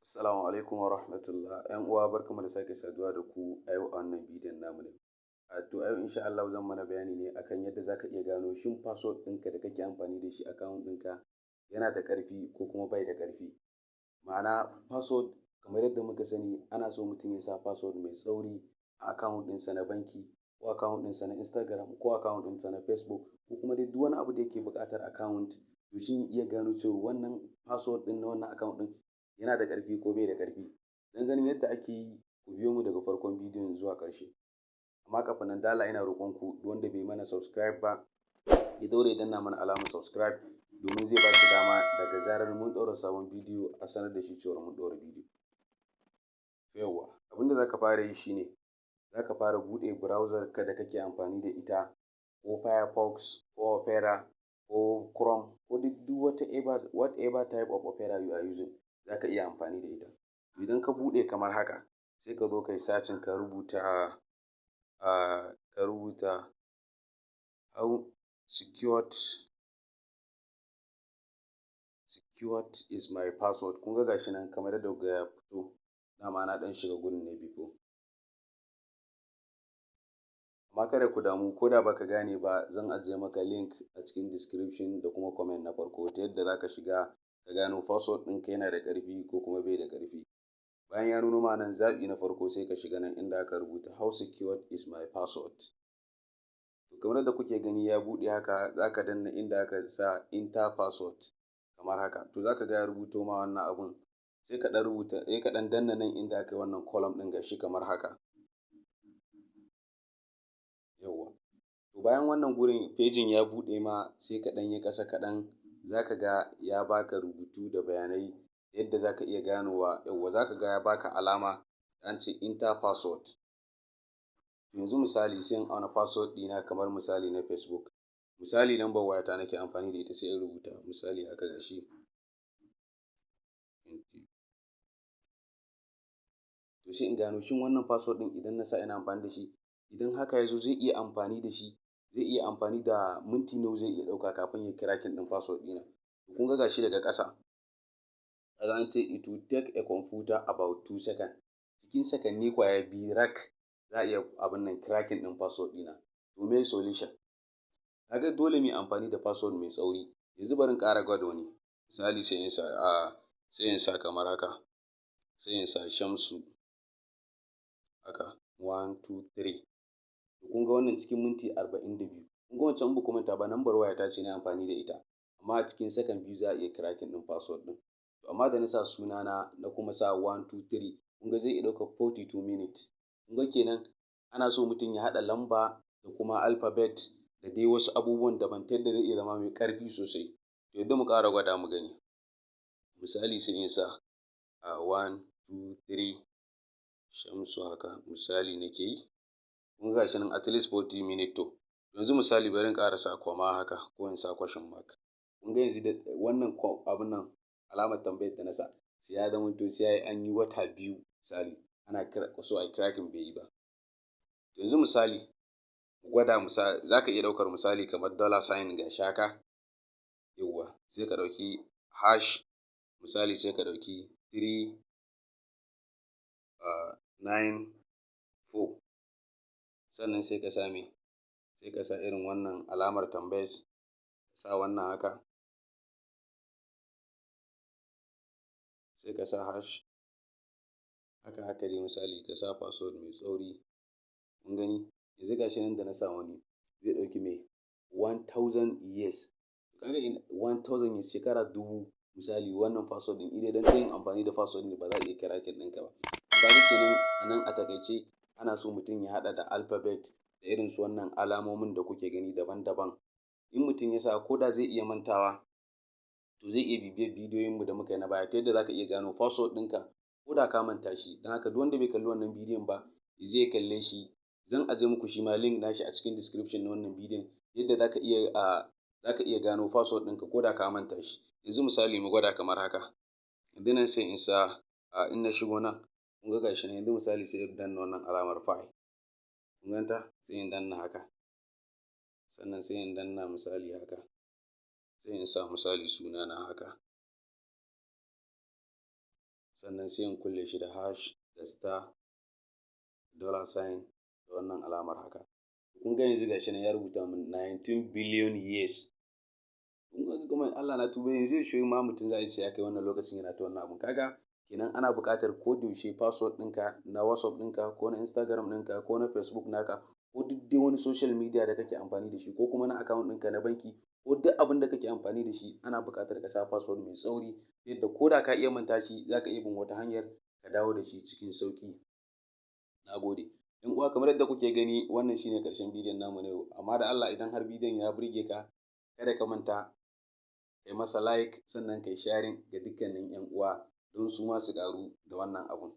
Assalamu alaikum wa rahmatullah. ‘Yan uwa barkamu da sake saduwa da ku a yau a wannan bidiyon namu ne. To a yau insha Allah zan mana bayani ne akan yadda za ka iya gano shin password ɗinka da kake amfani da shi account ɗinka yana da ƙarfi ko kuma bai da ƙarfi. Ma'ana password kamar yadda muka sani ana so mutum ya sa password mai tsauri a account ɗinsa na banki ko account ɗinsa na Instagram ko account ɗinsa na Facebook ko kuma dai duk wani abu da yake buƙatar account, to shi iya gano cewa wannan password ɗin na wannan account ɗin yana da ƙarfi ko bai da ƙarfi. Don ganin yadda ake yi, ku biyo mu daga farkon bidiyon zuwa ƙarshe. Amma kafin nan da Allah ina roƙon ku duk wanda bai mana subscribe ba ya daure ya danna mana alamar subscribe domin zai ba shi dama daga zarar mun ɗaura sabon bidiyo a sanar da shi cewa mun ɗaura bidiyo. Yawwa, abin da za ka fara yi shine za ka fara buɗe browser ka da kake amfani da ita, ko Firefox ko Opera ko Chrome ko duk whatever type of Opera you are using. Za ka iya amfani da ita. Idan ka buɗe kamar haka sai ka zo ka yi searching ka rubuta how secured is my password. Kun ga gashi nan kamar yadda kuka ya fito, dama na ɗan shiga gurin ne before. Amma kada ku damu, ko da baka gane ba zan ajiye maka link a cikin description da kuma comment na farko ta yadda za ka shiga ka gano password ɗinka yana da ƙarfi ko kuma bai da ƙarfi. Bayan ya nuno ma nan zaɓi na farko sai ka shiga nan inda aka rubuta how secured is my password. To kamar yadda kuke gani ya buɗe haka, za ka danna inda aka sa enter password kamar haka. To za ka ga ya rubuto ma wannan abun, sai ka ɗan danna nan inda aka yi wannan column ɗin gashi kamar haka. Yawwa. To bayan wannan gurin pejin ya buɗe ma sai ka ɗan yi ƙasa kaɗan, za ka ga ya baka rubutu da bayanai yadda za ka iya ganowa. Yawwa, za ka ga ya baka alama an ce enter password. Yanzu misali sai in auna password ɗina kamar misali na Facebook. Misali lambar wayata nake amfani da ita sai in rubuta misali haka gashi. To sai in gano shin wannan password ɗin idan na sa ina amfani da shi, idan haka ya zo zai iya amfani da shi, zai iya amfani da minti nawa zai iya ɗauka kafin ya cracking ɗin password ɗina. Kun ga gashi daga ƙasa kaga an ce it will take a computer about 2 seconds. Cikin sakanni kwaya biyu rak za a iya abin nan cracking ɗin password ɗina. To me solution? Kaga dole mu yi amfani da password mai tsauri. Yanzu bari in ƙara gwada wani. Misali sai in sa kamar haka. Sai in sa Shamsu haka 1 2 3. To kun ga wannan cikin minti 42. Kun ga wancan ba ku manta ba, lambar wayata ce na amfani da ita. Amma a cikin second biyu za a iya cracking ɗin password ɗin. To amma da na sa sunana na kuma sa 1 2 3, kun ga zai iya ɗaukar 42 minutes. Kun ga kenan ana so mutum ya haɗa lamba da kuma alphabet da dai wasu abubuwan daban ta yadda zai iya zama mai ƙarfi sosai. To yadda mu ƙara gwada mu gani. Misali sai in sa 1 2 3 Shamsu haka misali nake yi. Kun ga shi nan at least 40 minutes. To yanzu misali bari in ƙara sa kwama haka ko in sa question mark. Kun ga yanzu da wannan abun nan alamar tambayar da na sa sai ya zamanto sai an yi wata 2 misali ana so a cracking bai yi ba. To yanzu misali gwada misali za ka iya ɗaukar misali kamar dollar sign gashi haka. Yawwa, sai ka ɗauki hash misali sai ka ɗauki 394. Sannan sai ka sa me? Sai ka sa irin wannan alamar tambayar, sa wannan haka. Sai ka sa hash haka dai misali ka sa password mai tsauri. Kun gani yanzu gashi nan da na sa wani zai ɗauki mai 1000 years. Kaga 1000 years shekara 1000 misali wannan password ɗin idan ka yin amfani da password ne ba za a iya cracking ɗinka ba. Kaga kenan a nan a taƙaice ana so mutum ya haɗa da alphabet da irin su wannan alamomin da kuke gani daban-daban. In mutum ya sa ko da zai iya mantawa, to zai iya bibiyar bidiyoyinmu da muka yi na baya ta yadda za ka iya gano password ɗinka ko da ka manta shi. Don haka duk wanda bai kalli wannan bidiyon ba ya je ya kalle shi. Zan ajiye muku shi ma link nashi a cikin description na wannan bidiyon yadda za ka iya gano password ɗinka ko da ka manta shi. Yanzu misali mu gwada kamar haka. Yanzu nan sai in sa in na shigo nan, kun ga gashi nan yanzu misali sai in danna wannan alamar file. Kun ganta? Sai in danna haka. Sannan sai in danna misali haka. Sai in sa misali sunana haka. sannan sai in kulle shi da hash da star dollar sign da wannan alamar haka. Kun ga yanzu gashi nan ya rubuta min 19 billion years. Kun ga kuma Allah na tuba yanzu shi ma mutum za a ce ya kai wannan lokacin yana ta wannan abun. Kaga kenan ana buƙatar ko da yaushe password ɗinka na WhatsApp ɗinka ko na Instagram ɗinka ko na Facebook naka ko duk dai wani social media da kake amfani da shi ko kuma na account ɗinka na banki ko duk abin da kake amfani da shi ana buƙatar ka sa password mai tsauri yadda ko da ka iya manta shi za ka iya bin wata hanyar ka dawo da shi cikin sauƙi. Na gode. ‘Yan uwa kamar yadda kuke gani wannan shine ƙarshen bidiyon namu na yau, amma da Allah idan har bidiyon ya burge ka kada ka manta kai masa like sannan kai sharing ga dukkanin ‘yan uwa don su ma su ƙaru da wannan abun.